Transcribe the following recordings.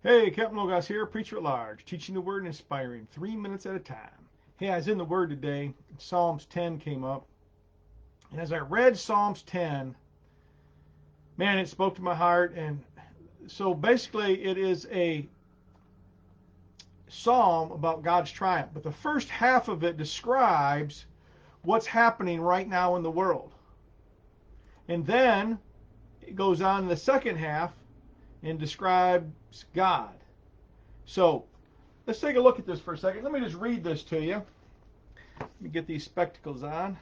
Hey, Captain Logos here, preacher at large, teaching the word and inspiring 3 minutes at a time. Hey, I was in the word today. Psalms 10 came up. And as I read Psalms 10, man, it spoke to my heart. And so basically, it is a psalm about God's triumph. But the first half of it describes what's happening right now in the world. And then it goes on in the second half and describes God. So let's take a look at this for a second. Let me just read this to you. Let me get these spectacles on.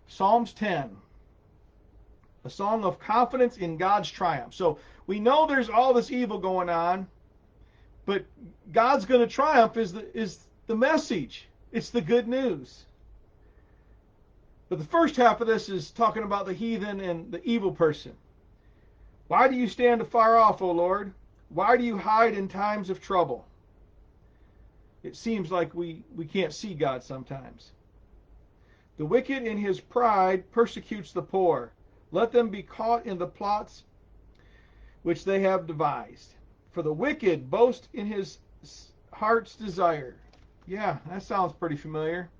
Psalms 10, a song of confidence in God's triumph. So we know there's all this evil going on, but God's going to triumph is the message. It's the good news. But the first half of this is talking about the heathen and the evil person. Why do you stand afar off, O Lord? Why do you hide in times of trouble? It seems like we can't see God sometimes. The wicked in his pride persecutes the poor. Let them be caught in the plots which they have devised. For the wicked boast in his heart's desire. Yeah, that sounds pretty familiar.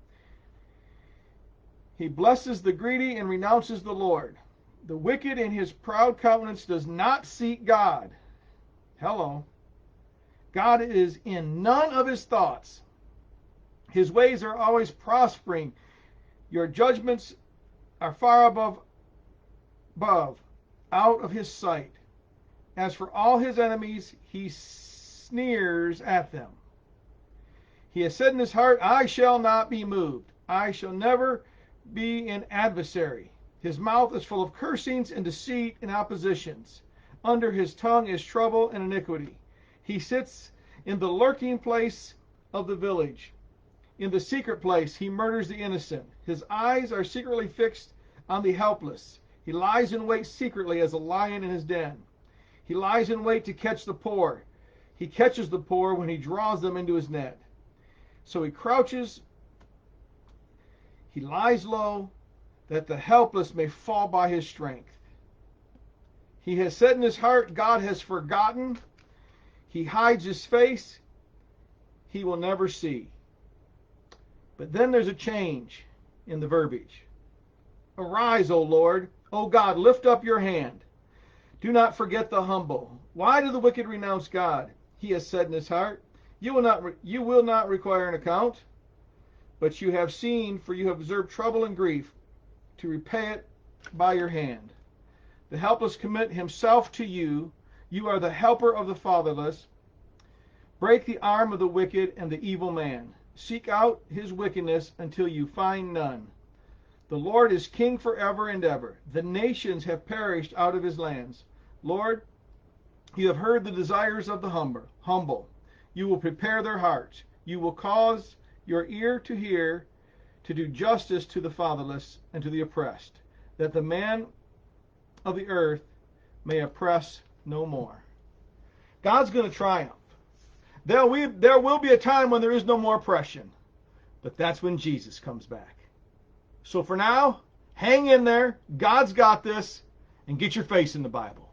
He blesses the greedy and renounces the Lord. The wicked in his proud countenance does not seek God. Hello. God is in none of his thoughts. His ways are always prospering. Your judgments are far above, out of his sight. As for all his enemies, he sneers at them. He has said in his heart, I shall not be moved. I shall never be an adversary. His mouth is full of cursings and deceit and oppositions. Under his tongue is trouble and iniquity. He sits in the lurking place of the village. In the secret place he murders the innocent. His eyes are secretly fixed on the helpless. He lies in wait secretly as a lion in his den. He lies in wait to catch the poor. He catches the poor when he draws them into his net. So he crouches, he lies low, that the helpless may fall by his strength. He has said in his heart, God has forgotten. He hides his face. He will never see. But then there's a change in the verbiage. Arise, O Lord. O God, lift up your hand. Do not forget the humble. Why do the wicked renounce God? He has said in his heart, you will not require an account. But you have seen, for you have observed trouble and grief, to repay it by your hand. The helpless commit himself to you. You are the helper of the fatherless. Break the arm of the wicked and the evil man. Seek out his wickedness until you find none. The Lord is king forever and ever. The nations have perished out of his lands. Lord, you have heard the desires of the humble. You will prepare their hearts. You will cause your ear to hear, to do justice to the fatherless and to the oppressed, that the man of the earth may oppress no more. God's going to triumph. There will be a time when there is no more oppression, but that's when Jesus comes back. So for now, hang in there. God's got this, and get your face in the Bible.